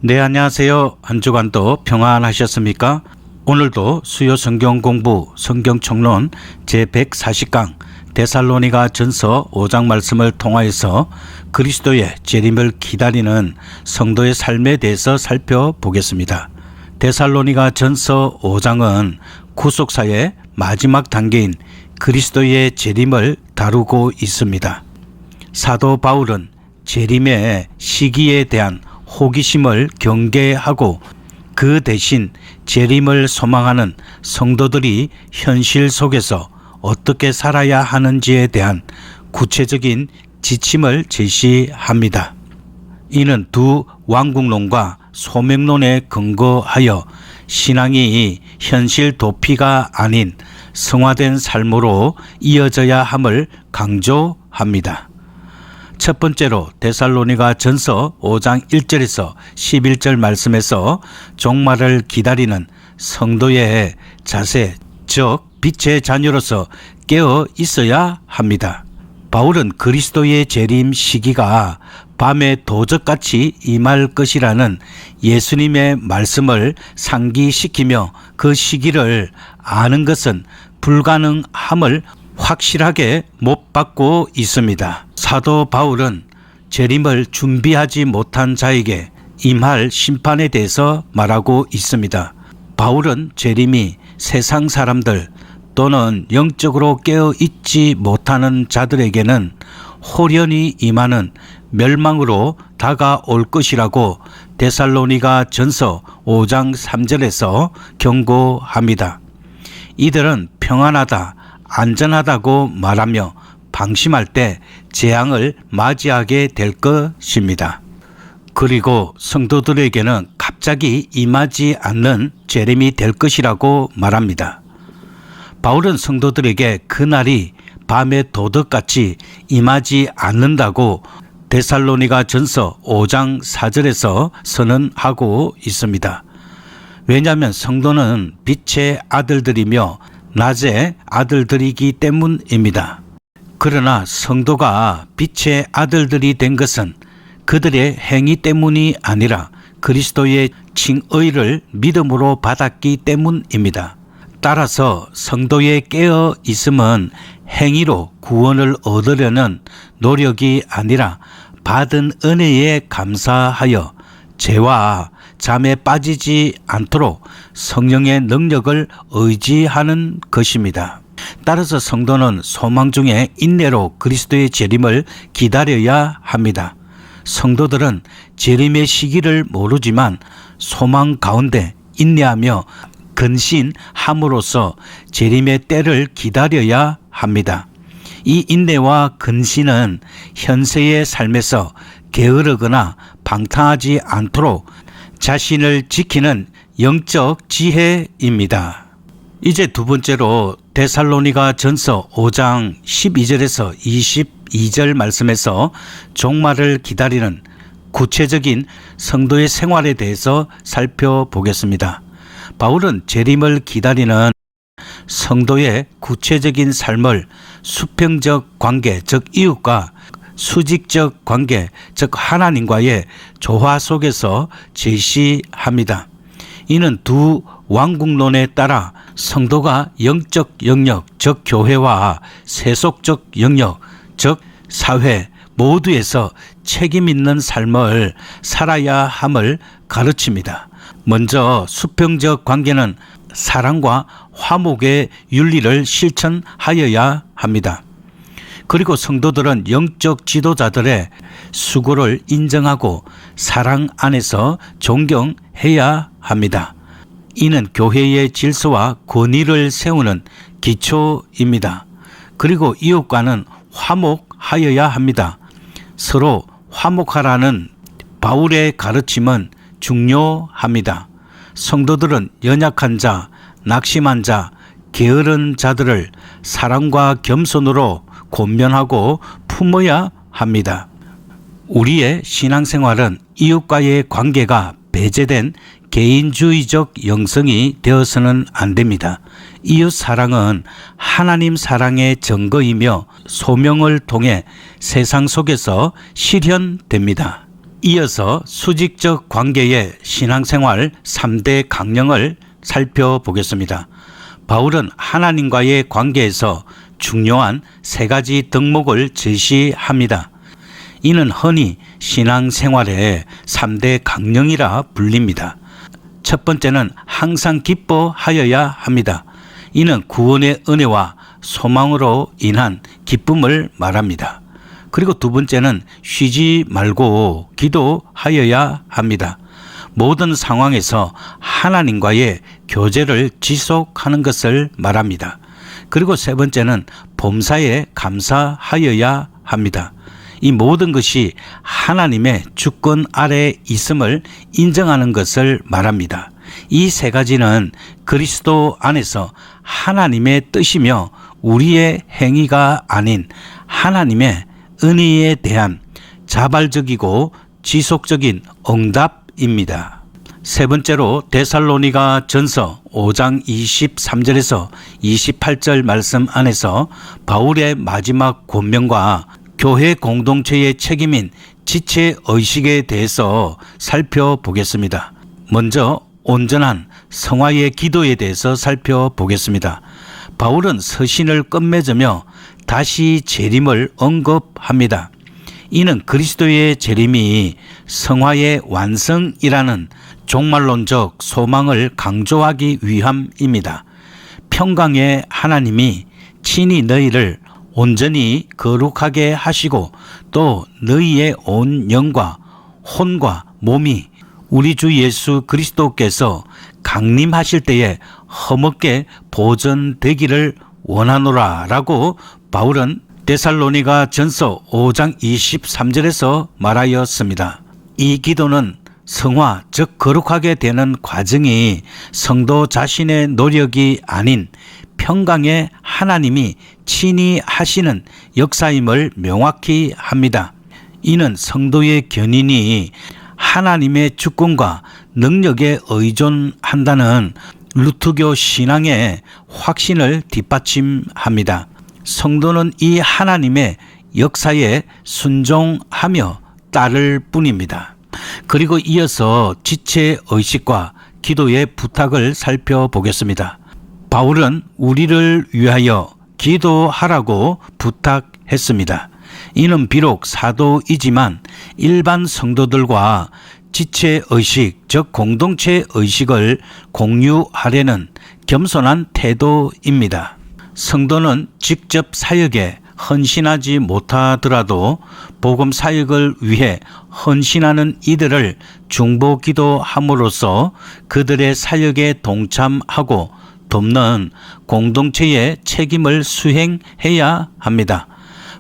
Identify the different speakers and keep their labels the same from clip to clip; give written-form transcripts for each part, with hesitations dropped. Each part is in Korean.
Speaker 1: 네, 안녕하세요. 한 주간도 평안하셨습니까? 오늘도 수요 성경 공부 성경 총론 제140강 데살로니가 전서 5장 말씀을 통하여서 그리스도의 재림을 기다리는 성도의 삶에 대해서 살펴보겠습니다. 데살로니가 전서 5장은 구속사의 마지막 단계인 그리스도의 재림을 다루고 있습니다. 사도 바울은 재림의 시기에 대한 호기심을 경계하고 그 대신 재림을 소망하는 성도들이 현실 속에서 어떻게 살아야 하는지에 대한 구체적인 지침을 제시합니다. 이는 두 왕국론과 소명론에 근거하여 신앙이 현실 도피가 아닌 성화된 삶으로 이어져야 함을 강조합니다. 첫 번째로 데살로니가 전서 5장 1절에서 11절 말씀에서 종말을 기다리는 성도의 자세, 즉 빛의 자녀로서 깨어 있어야 합니다. 바울은 그리스도의 재림 시기가 밤의 도적같이 임할 것이라는 예수님의 말씀을 상기시키며 그 시기를 아는 것은 불가능함을 확실하게 못 받고 있습니다. 사도 바울은 재림을 준비하지 못한 자에게 임할 심판에 대해서 말하고 있습니다. 바울은 재림이 세상 사람들 또는 영적으로 깨어 있지 못하는 자들에게는 홀연히 임하는 멸망으로 다가올 것이라고 데살로니가 전서 5장 3절에서 경고합니다. 이들은 평안하다, 안전하다고 말하며 방심할 때 재앙을 맞이하게 될 것입니다. 그리고 성도들에게는 갑자기 임하지 않는 재림이 될 것이라고 말합니다. 바울은 성도들에게 그날이 밤의 도덕같이 임하지 않는다고 데살로니가 전서 5장 4절에서 선언하고 있습니다. 왜냐하면 성도는 빛의 아들들이며 낮의 아들들이기 때문입니다. 그러나 성도가 빛의 아들들이 된 것은 그들의 행위 때문이 아니라 그리스도의 칭의를 믿음으로 받았기 때문입니다. 따라서 성도의 깨어 있음은 행위로 구원을 얻으려는 노력이 아니라 받은 은혜에 감사하여 죄와 잠에 빠지지 않도록 성령의 능력을 의지하는 것입니다. 따라서 성도는 소망 중에 인내로 그리스도의 재림을 기다려야 합니다. 성도들은 재림의 시기를 모르지만 소망 가운데 인내하며 근신함으로써 재림의 때를 기다려야 합니다. 이 인내와 근신은 현세의 삶에서 게으르거나 방탕하지 않도록 자신을 지키는 영적 지혜입니다. 이제 두 번째로 데살로니가 전서 5장 12절에서 22절 말씀에서 종말을 기다리는 구체적인 성도의 생활에 대해서 살펴보겠습니다. 바울은 재림을 기다리는 성도의 구체적인 삶을 수평적 관계, 즉 이웃과 수직적 관계, 즉 하나님과의 조화 속에서 제시합니다. 이는 두 왕국론에 따라 성도가 영적 영역, 즉 교회와 세속적 영역, 즉 사회 모두에서 책임 있는 삶을 살아야 함을 가르칩니다. 먼저 수평적 관계는 사랑과 화목의 윤리를 실천하여야 합니다. 그리고 성도들은 영적 지도자들의 수고를 인정하고 사랑 안에서 존경해야 합니다. 이는 교회의 질서와 권위를 세우는 기초입니다. 그리고 이웃과는 화목하여야 합니다. 서로 화목하라는 바울의 가르침은 중요합니다. 성도들은 연약한 자, 낙심한 자, 게으른 자들을 사랑과 겸손으로 권면하고 품어야 합니다. 우리의 신앙생활은 이웃과의 관계가 배제된 개인주의적 영성이 되어서는 안 됩니다. 이웃 사랑은 하나님 사랑의 증거이며 소명을 통해 세상 속에서 실현됩니다. 이어서 수직적 관계의 신앙생활 3대 강령을 살펴보겠습니다. 바울은 하나님과의 관계에서 중요한 3가지 덕목을 제시합니다. 이는 흔히 신앙생활의 3대 강령이라 불립니다. 첫 번째는 항상 기뻐하여야 합니다. 이는 구원의 은혜와 소망으로 인한 기쁨을 말합니다. 그리고 두 번째는 쉬지 말고 기도하여야 합니다. 모든 상황에서 하나님과의 교제를 지속하는 것을 말합니다. 그리고 세 번째는 범사에 감사하여야 합니다. 이 모든 것이 하나님의 주권 아래 있음을 인정하는 것을 말합니다. 이 3가지는 그리스도 안에서 하나님의 뜻이며 우리의 행위가 아닌 하나님의 은혜에 대한 자발적이고 지속적인 응답입니다. 세 번째로 데살로니가 전서 5장 23절에서 28절 말씀 안에서 바울의 마지막 권면과 교회 공동체의 책임인 지체의식에 대해서 살펴보겠습니다. 먼저 온전한 성화의 기도에 대해서 살펴보겠습니다. 바울은 서신을 끝맺으며 다시 재림을 언급합니다. 이는 그리스도의 재림이 성화의 완성이라는 종말론적 소망을 강조하기 위함입니다. 평강의 하나님이 친히 너희를 온전히 거룩하게 하시고 또 너희의 온 영과 혼과 몸이 우리 주 예수 그리스도께서 강림하실 때에 험없게 보존되기를 원하노라 라고 바울은 데살로니가 전서 5장 23절에서 말하였습니다. 이 기도는 성화 즉 거룩하게 되는 과정이 성도 자신의 노력이 아닌 평강의 하나님이 친히 하시는 역사임을 명확히 합니다. 이는 성도의 견인이 하나님의 주권과 능력에 의존한다는 루터교 신앙의 확신을 뒷받침합니다. 성도는 이 하나님의 역사에 순종하며 따를 뿐입니다. 그리고 이어서 지체의식과 기도의 부탁을 살펴보겠습니다. 바울은 우리를 위하여 기도하라고 부탁했습니다. 이는 비록 사도이지만 일반 성도들과 지체의식, 즉 공동체의식을 공유하려는 겸손한 태도입니다. 성도는 직접 사역에 헌신하지 못하더라도 복음 사역을 위해 헌신하는 이들을 중보기도함으로써 그들의 사역에 동참하고 돕는 공동체의 책임을 수행해야 합니다.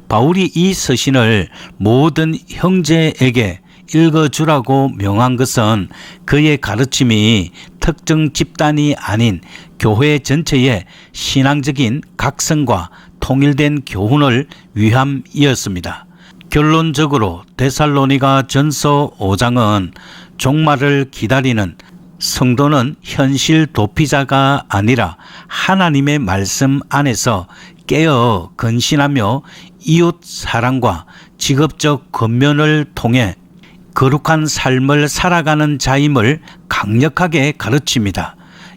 Speaker 1: 바울이 이 서신을 모든 형제에게 읽어주라고 명한 것은 그의 가르침이 특정 집단이 아닌 교회 전체의 신앙적인 각성과 통일된 교훈을 위함이었습니다. 결론적으로 데살로니가 전서 5장은 종말을 기다리는 성도는 현실 도피자가 아니라 하나님의 말씀 안에서 깨어 근신하며 이웃 사랑과 직업적 권면을 통해 거룩한 삶을 살아가는 자임을 강력하게 가르칩니다.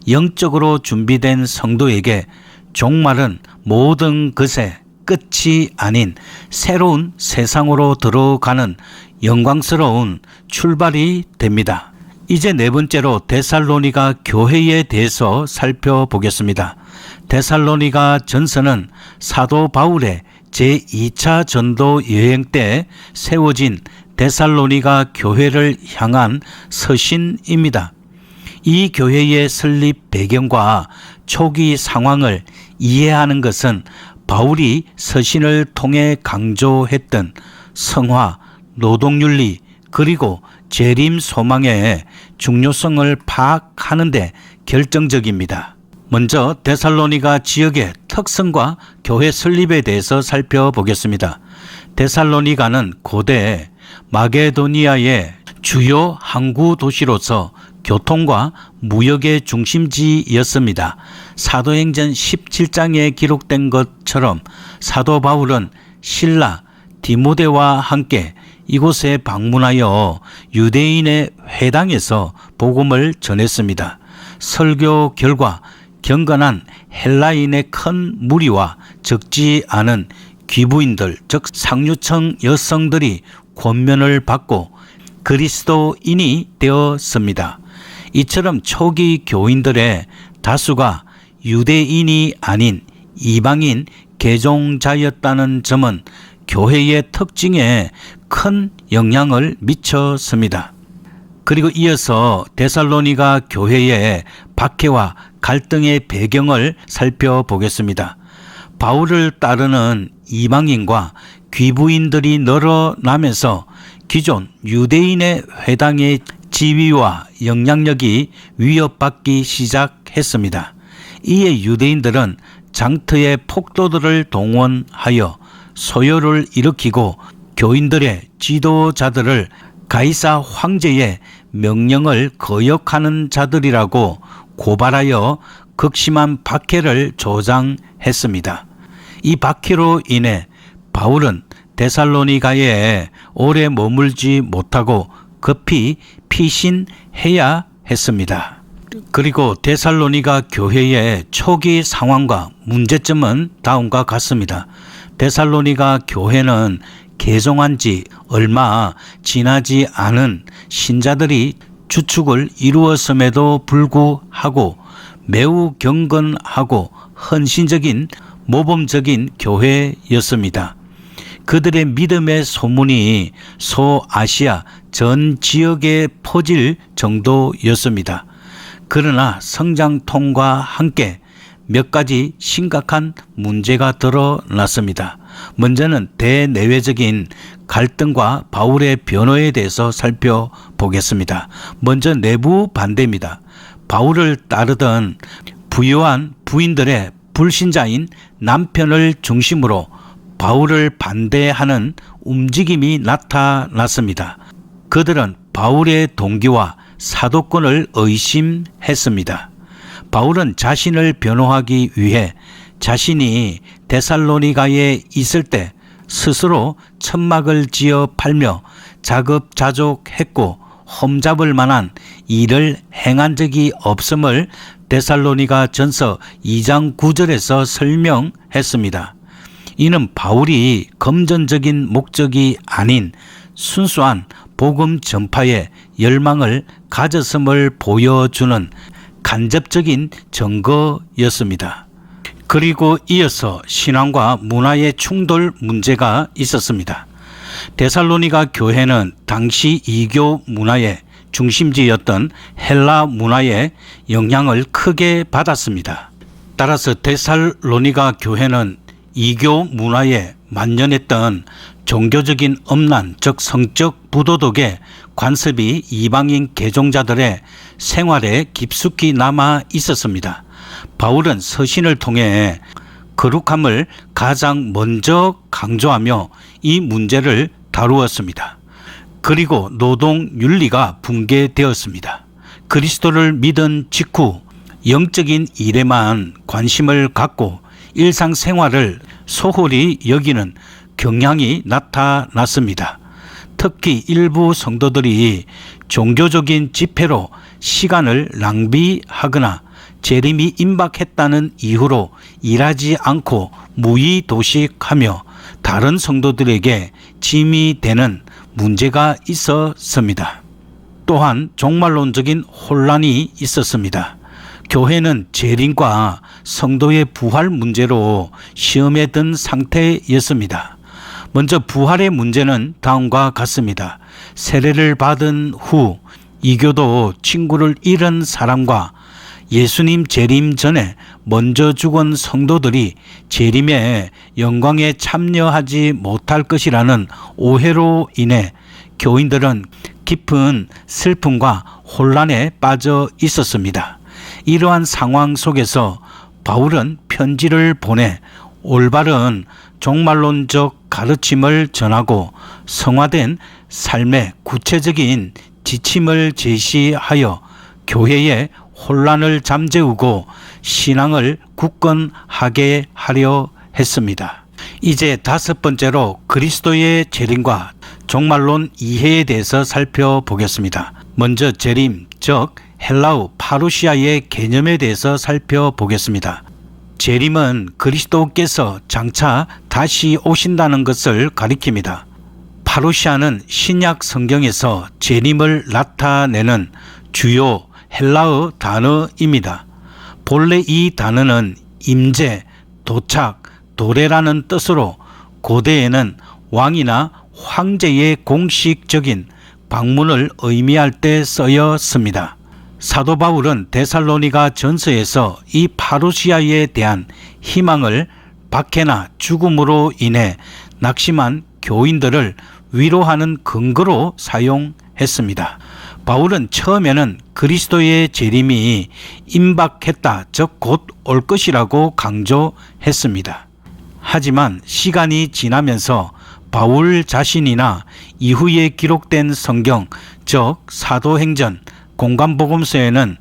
Speaker 1: 영적으로 준비된 성도에게 종말은 모든 것의 끝이 아닌 새로운 세상으로 들어가는 영광스러운 출발이 됩니다. 이제 네 번째로 데살로니가 교회에 대해서 살펴보겠습니다. 데살로니가 전서는 사도 바울의 제2차 전도 여행 때 세워진 데살로니가 교회를 향한 서신입니다. 이 교회의 설립 배경과 초기 상황을 이해하는 것은 바울이 서신을 통해 강조했던 성화, 노동윤리, 그리고 재림 소망의 중요성을 파악하는 데 결정적입니다. 먼저 데살로니가 지역의 특성과 교회 설립에 대해서 살펴보겠습니다. 데살로니가는 고대 마게도니아의 주요 항구 도시로서 교통과 무역의 중심지였습니다. 사도행전 17장에 기록된 것처럼 사도 바울은 실라, 디모데와 함께 이곳에 방문하여 유대인의 회당에서 복음을 전했습니다. 설교 결과 경건한 헬라인의 큰 무리와 적지 않은 귀부인들, 즉 상류층 여성들이 권면을 받고 그리스도인이 되었습니다. 이처럼 초기 교인들의 다수가 유대인이 아닌 이방인 개종자였다는 점은 교회의 특징에 큰 영향을 미쳤습니다. 그리고 이어서 데살로니가 교회의 박해와 갈등의 배경을 살펴보겠습니다. 바울을 따르는 이방인과 귀부인들이 늘어나면서 기존 유대인의 회당의 지위와 영향력이 위협받기 시작했습니다. 이에 유대인들은 장터의 폭도들을 동원하여 소요를 일으키고 교인들의 지도자들을 가이사 황제의 명령을 거역하는 자들이라고 고발하여 극심한 박해를 조장했습니다. 이 박해로 인해 바울은 데살로니가에 오래 머물지 못하고 급히 피신해야 했습니다. 그리고 데살로니가 교회의 초기 상황과 문제점은 다음과 같습니다. 데살로니가 교회는 개종한 지 얼마 지나지 않은 신자들이 주축을 이루었음에도 불구하고 매우 경건하고 헌신적인 모범적인 교회였습니다. 그들의 믿음의 소문이 소아시아 전 지역에 퍼질 정도였습니다. 그러나 성장통과 함께 몇 가지 심각한 문제가 드러났습니다. 먼저는 대내외적인 갈등과 바울의 변호에 대해서 살펴보겠습니다. 먼저 내부 반대입니다. 바울을 따르던 부유한 부인들의 불신자인 남편을 중심으로 바울을 반대하는 움직임이 나타났습니다. 그들은 바울의 동기와 사도권을 의심했습니다. 바울은 자신을 변호하기 위해 자신이 데살로니가에 있을 때 스스로 천막을 지어 팔며 자급자족했고 험잡을 만한 일을 행한 적이 없음을 데살로니가 전서 2장 9절에서 설명했습니다. 이는 바울이 금전적인 목적이 아닌 순수한 복음 전파에 열망을 가졌음을 보여주는 간접적인 증거였습니다. 그리고 이어서 신앙과 문화의 충돌 문제가 있었습니다. 데살로니가 교회는 당시 이교 문화의 중심지였던 헬라 문화의 영향을 크게 받았습니다. 따라서 데살로니가 교회는 이교 문화에 만연했던 종교적인 음란, 즉 성적 부도덕의 관습이 이방인 개종자들의 생활에 깊숙이 남아 있었습니다. 바울은 서신을 통해 거룩함을 가장 먼저 강조하며 이 문제를 다루었습니다. 그리고 노동 윤리가 붕괴되었습니다. 그리스도를 믿은 직후 영적인 일에만 관심을 갖고 일상생활을 소홀히 여기는 경향이 나타났습니다. 특히 일부 성도들이 종교적인 집회로 시간을 낭비하거나 재림이 임박했다는 이유로 일하지 않고 무의도식하며 다른 성도들에게 짐이 되는 문제가 있었습니다. 또한 종말론적인 혼란이 있었습니다. 교회는 재림과 성도의 부활 문제로 시험에 든 상태였습니다. 먼저 부활의 문제는 다음과 같습니다. 세례를 받은 후 이교도 친구를 잃은 사람과 예수님 재림 전에 먼저 죽은 성도들이 재림의 영광에 참여하지 못할 것이라는 오해로 인해 교인들은 깊은 슬픔과 혼란에 빠져 있었습니다. 이러한 상황 속에서 바울은 편지를 보내 올바른 종말론적 가르침을 전하고 성화된 삶의 구체적인 지침을 제시하여 교회의 혼란을 잠재우고 신앙을 굳건하게 하려 했습니다. 이제 다섯 번째로 그리스도의 재림과 종말론 이해에 대해서 살펴보겠습니다. 먼저 재림, 즉 헬라어 파루시아의 개념에 대해서 살펴보겠습니다. 재림은 그리스도께서 장차 다시 오신다는 것을 가리킵니다. 파루시아는 신약 성경에서 재림을 나타내는 주요 헬라어 단어입니다. 본래 이 단어는 임재, 도착, 도래라는 뜻으로 고대에는 왕이나 황제의 공식적인 방문을 의미할 때 쓰였습니다. 사도 바울은 데살로니가 전서에서 이 파루시아에 대한 희망을 박해나 죽음으로 인해 낙심한 교인들을 위로하는 근거로 사용했습니다. 바울은 처음에는 그리스도의 재림이 임박했다, 즉 곧 올 것이라고 강조했습니다. 하지만 시간이 지나면서 바울 자신이나 이후에 기록된 성경, 즉 사도행전, 공간복음서에는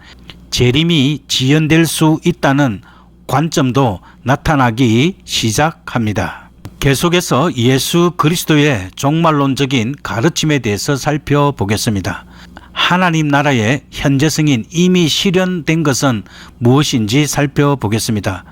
Speaker 1: 재림이 지연될 수 있다는 관점도 나타나기 시작합니다. 계속해서 예수 그리스도의 종말론적인 가르침에 대해서 살펴보겠습니다. 하나님 나라의 현재 승인 이미 실현된 것은 무엇인지 살펴보겠습니다.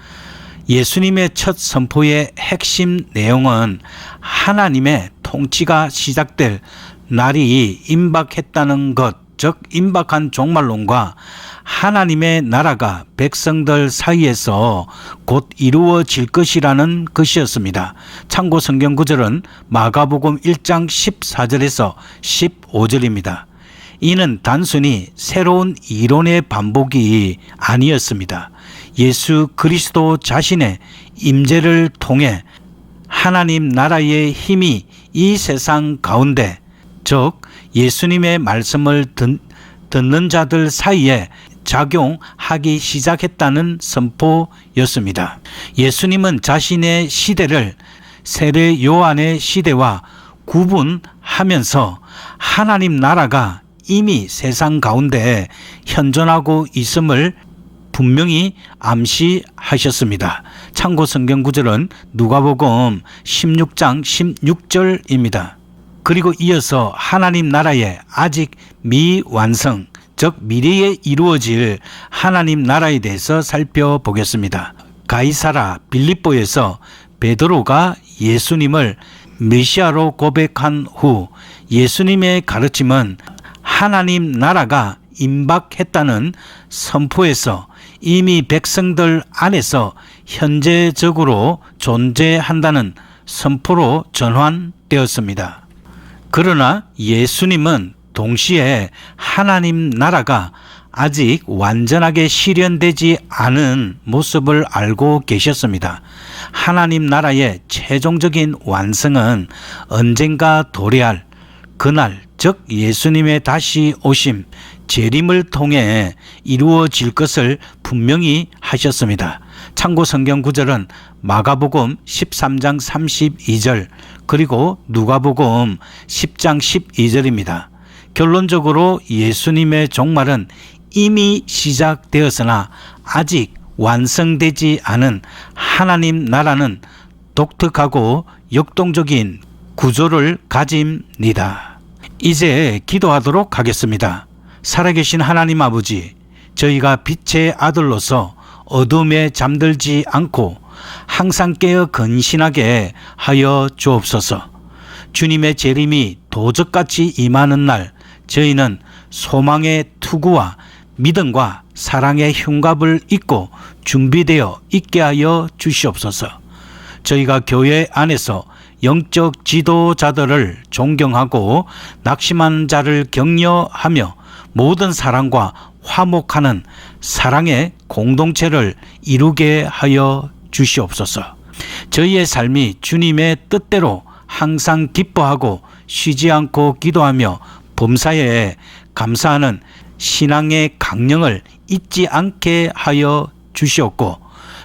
Speaker 1: 예수님의 첫 선포의 핵심 내용은 하나님의 통치가 시작될 날이 임박했다는 것, 즉 임박한 종말론과 하나님의 나라가 백성들 사이에서 곧 이루어질 것이라는 것이었습니다. 참고 성경 구절은 마가복음 1장 14절에서 15절입니다. 이는 단순히 새로운 이론의 반복이 아니었습니다. 예수 그리스도 자신의 임재를 통해 하나님 나라의 힘이 이 세상 가운데, 즉 예수님의 말씀을 듣는 자들 사이에 작용하기 시작했다는 선포였습니다. 예수님은 자신의 시대를 세례 요한의 시대와 구분하면서 하나님 나라가 이미 세상 가운데 현존하고 있음을 분명히 암시하셨습니다. 참고 성경 구절은 누가복음 16장 16절입니다. 그리고 이어서 하나님 나라의 아직 미완성, 즉 미래에 이루어질 하나님 나라에 대해서 살펴보겠습니다. 가이사라 빌립보에서 베드로가 예수님을 메시아로 고백한 후 예수님의 가르침은 하나님 나라가 임박했다는 선포에서 이미 백성들 안에서 현재적으로 존재한다는 선포로 전환되었습니다. 그러나 예수님은 동시에 하나님 나라가 아직 완전하게 실현되지 않은 모습을 알고 계셨습니다. 하나님 나라의 최종적인 완성은 언젠가 도래할 그날, 즉 예수님의 다시 오심, 재림을 통해 이루어질 것을 분명히 하셨습니다. 참고 성경 구절은 마가복음 13장 32절 그리고 누가복음 10장 12절입니다. 결론적으로 예수님의 종말은 이미 시작되었으나 아직 완성되지 않은 하나님 나라는 독특하고 역동적인 구조를 가집니다. 이제 기도하도록 하겠습니다. 살아계신 하나님 아버지, 저희가 빛의 아들로서 어둠에 잠들지 않고 항상 깨어 근신하게 하여 주옵소서. 주님의 재림이 도적같이 임하는 날, 저희는 소망의 투구와 믿음과 사랑의 흉갑을 입고 준비되어 있게 하여 주시옵소서. 저희가 교회 안에서 영적 지도자들을 존경하고 낙심한 자를 격려하며 모든 사랑과 화목하는 사랑의 공동체를 이루게 하여 주시옵소서. 저희의 삶이 주님의 뜻대로 항상 기뻐하고 쉬지 않고 기도하며 범사에 감사하는 신앙의 강령을 잊지 않게 하여 주시옵고,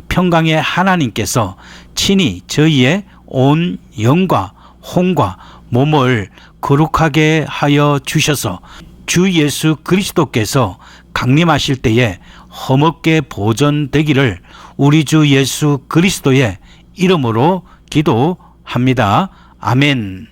Speaker 1: 평강의 하나님께서 친히 저희의 온 영과 혼과 몸을 거룩하게 하여 주셔서 주 예수 그리스도께서 강림하실 때에 험없게 보존되기를 우리 주 예수 그리스도의 이름으로 기도합니다. 아멘.